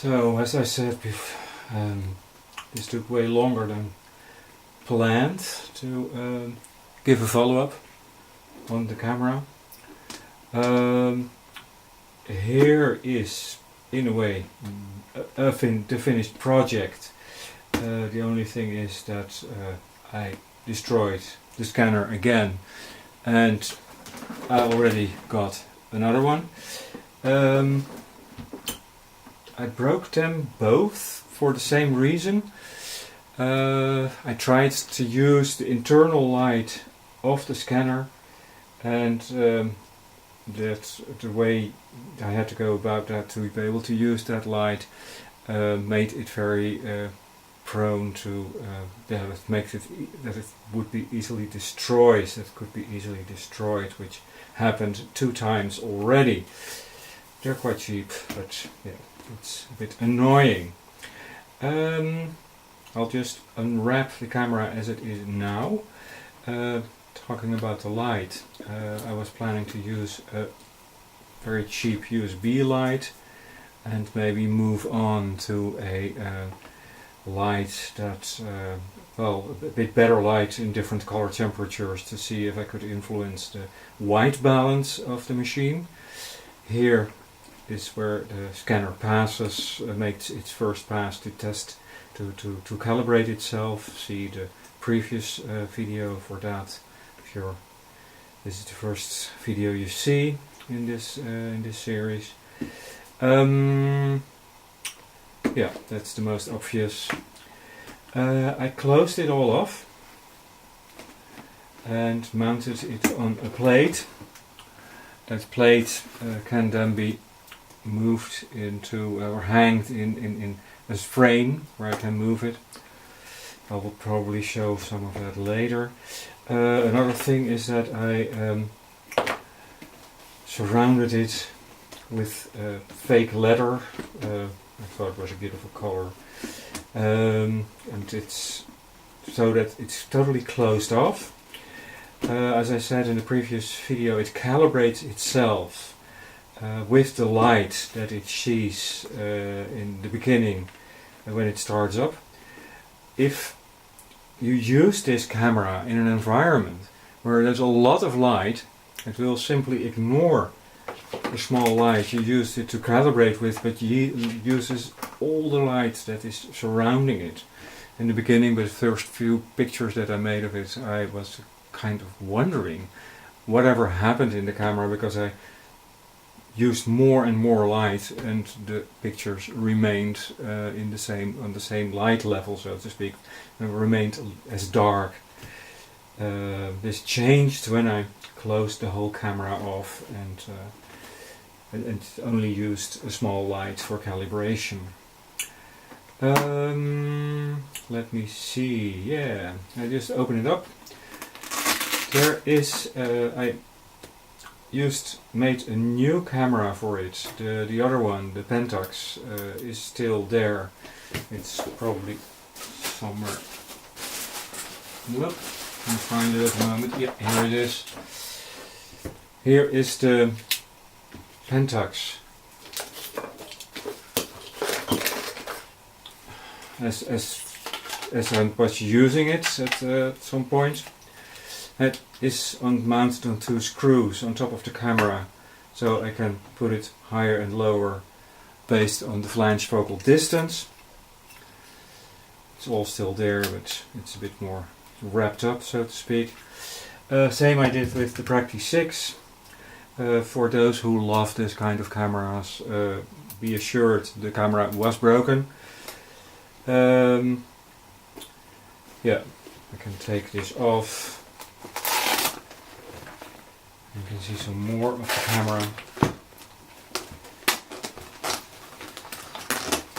So, as I said before, this took way longer than planned to give a follow-up on the camera. Here is, in a way, the finished project. The only thing is that I destroyed the scanner again, and I already got another one. I broke them both for the same reason. I tried to use the internal light of the scanner, and that the way I had to go about that to be able to use that light made it very prone to that it would be easily destroyed. That could be easily destroyed, which happened 2 times already. They're quite cheap, but yeah, it's a bit annoying. I'll just unwrap the camera as it is now. Talking about the light, I was planning to use a very cheap USB light and maybe move on to a light that, well, a bit better light in different color temperatures to see if I could influence the white balance of the machine. Here is where the scanner passes, makes its first pass to test, to calibrate itself. See the previous video for that. If this is the first video you see in this series. Yeah, that's the most obvious. I closed it all off and mounted it on a plate. That plate can then be moved into or hanged in a frame where I can move it. I will probably show some of that later. Another thing is that I surrounded it with fake leather. I thought it was a beautiful color, and it's so that it's totally closed off. As I said in the previous video, it calibrates itself with the light that it sees in the beginning when it starts up. If you use this camera in an environment where there's a lot of light, it will simply ignore the small light you used it to calibrate with, but uses all the light that is surrounding it. In the beginning, with the first few pictures that I made of it, I was kind of wondering whatever happened in the camera, because I used more and more light and the pictures remained on the same light level, so to speak, and remained as dark. This changed when I closed the whole camera off and only used a small light for calibration. Let me see. Yeah, I just open it up. There is I made a new camera for it. The other one, the Pentax, is still there. It's probably somewhere. Look, I can find it at the moment. Yeah, here it is. Here is the Pentax. As I was using it at some point, it is mounted on 2 screws on top of the camera, so I can put it higher and lower based on the flange focal distance. It's all still there, but it's a bit more wrapped up, so to speak. Same I did with the Practi 6. For those who love this kind of cameras, be assured the camera was broken. Yeah, I can take this off. You can see some more of the camera.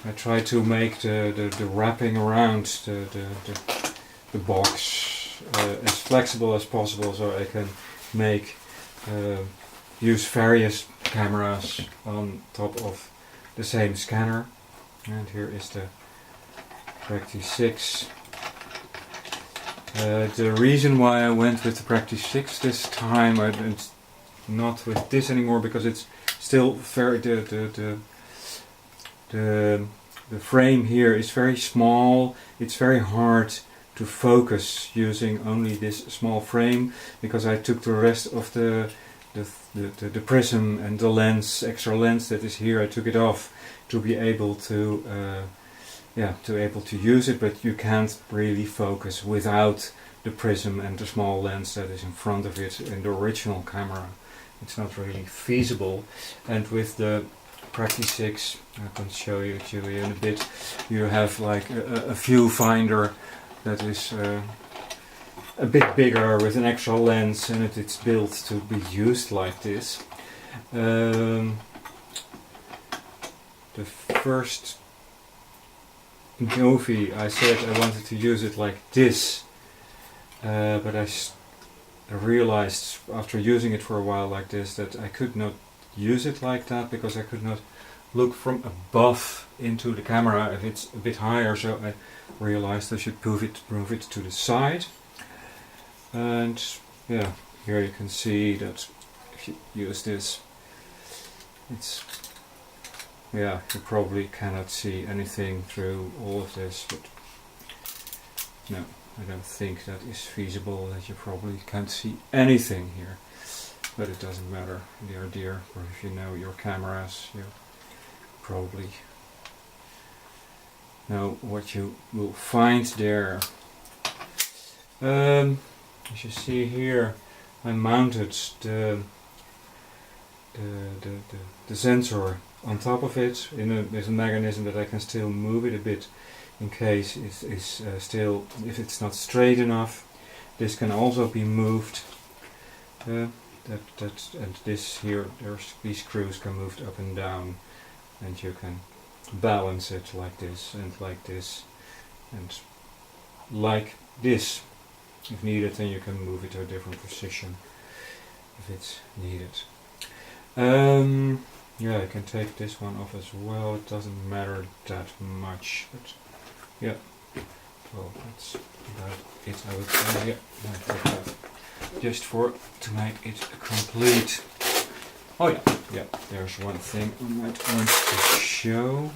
I try to make the wrapping around the box as flexible as possible, so I can use various cameras on top of the same scanner. And here is the Practi 6. The reason why I went with the Practi 6 this time, and not with this anymore, because it's still very the the frame here is very small. It's very hard to focus using only this small frame, because I took the rest of the prism and the lens, extra lens that is here, I took it off to be able to use it, but you can't really focus without the prism and the small lens that is in front of it in the original camera. It's not really feasible. And with the Practice 6, I can show you to you in a bit, you have like a viewfinder that is a bit bigger with an extra lens, and it's built to be used like this. The first movie I said I wanted to use it like this, but I realized after using it for a while like this that I could not use it like that, because I could not look from above into the camera if it's a bit higher, so I realized I should move it to the side. And yeah, here you can see that if you use this, it's, yeah, you probably cannot see anything through all of this, but no, I don't think that is feasible, that you probably can't see anything here. But it doesn't matter, dear, or if you know your cameras, you probably know what you will find there. As you see here, I mounted the sensor on top of it with a mechanism that I can still move it a bit in case it is still, if it's not straight enough. This can also be moved. And this here, these screws can move up and down, and you can balance it like this and like this and like this. If needed, then you can move it to a different position if it's needed. Yeah, I can take this one off as well. It doesn't matter that much, but yeah. Well, that's about it, I would say. Yeah, I take that just to make it complete. Oh yeah, there's one thing I might want to show.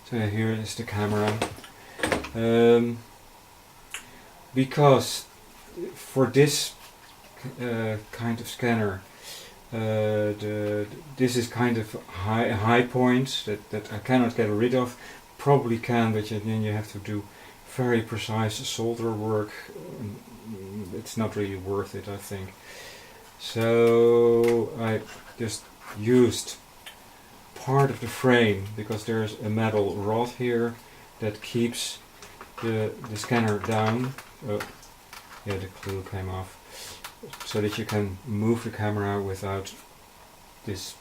So here is the camera. Because for this kind of scanner, this is kind of a high point that I cannot get rid of. Probably can, but then you have to do very precise solder work. It's not really worth it, I think. So I just used part of the frame, because there's a metal rod here that keeps the scanner down. Oh, yeah, the glue came off. So that you can move the camera without this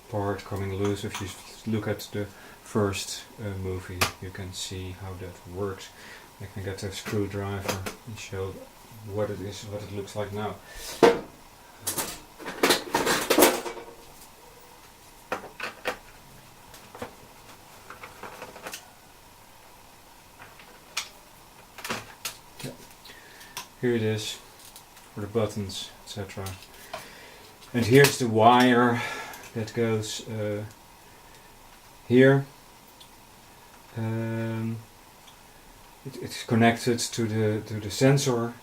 part coming loose. If you look at the first movie, you can see how that works. I can get a screwdriver and show what it is, what it looks like now. Yeah. Here it is, for the buttons, etc. And here's the wire that goes here. It's connected to the sensor,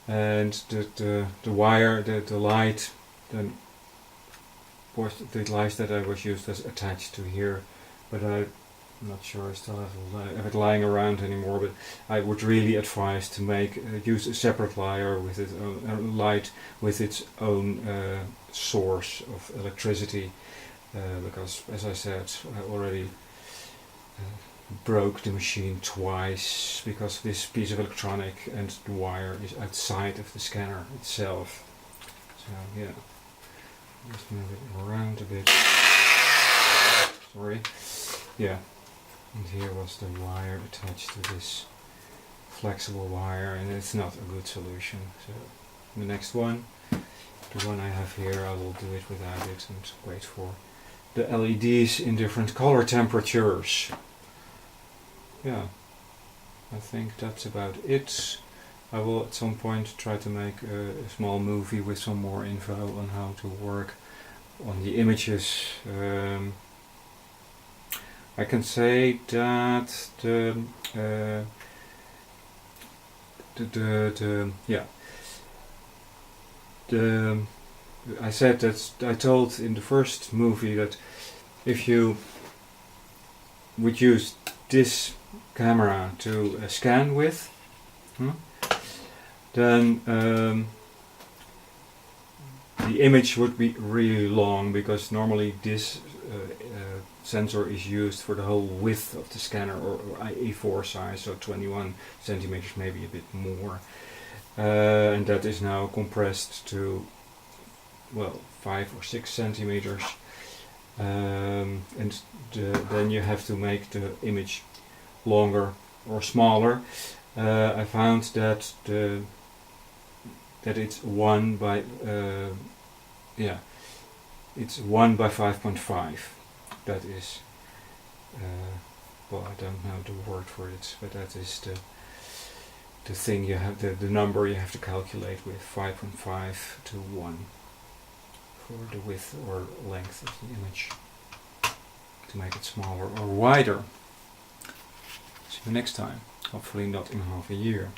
and the wire, the light, the light that I was used as attached to here, but I'm not sure I still have it lying around anymore. But I would really advise to use a separate wire with its own light, with its own source of electricity, because, as I said, I already broke the machine twice because this piece of electronic and the wire is outside of the scanner itself. So yeah, just move it around a bit. Sorry. Yeah, and here was the wire attached to this flexible wire, and it's not a good solution. So the next one, the one I have here, I will do it without it and wait for the LEDs in different color temperatures. Yeah, I think that's about it. I will at some point try to make a small movie with some more info on how to work on the images. I can say that I said that I told in the first movie that if you would use this camera to scan with, then the image would be really long, because normally this sensor is used for the whole width of the scanner, or A4 size, so 21 centimeters, maybe a bit more, and that is now compressed to, well, 5 or 6 centimeters, and then you have to make the image longer or smaller. I found that it's 1 by it's 1 by 5.5. That is, well, I don't know the word for it, but that is the thing you have, the number you have to calculate with, 5.5 to 1 for the width or length of the image, to make it smaller or wider. See you next time, hopefully not in half a year.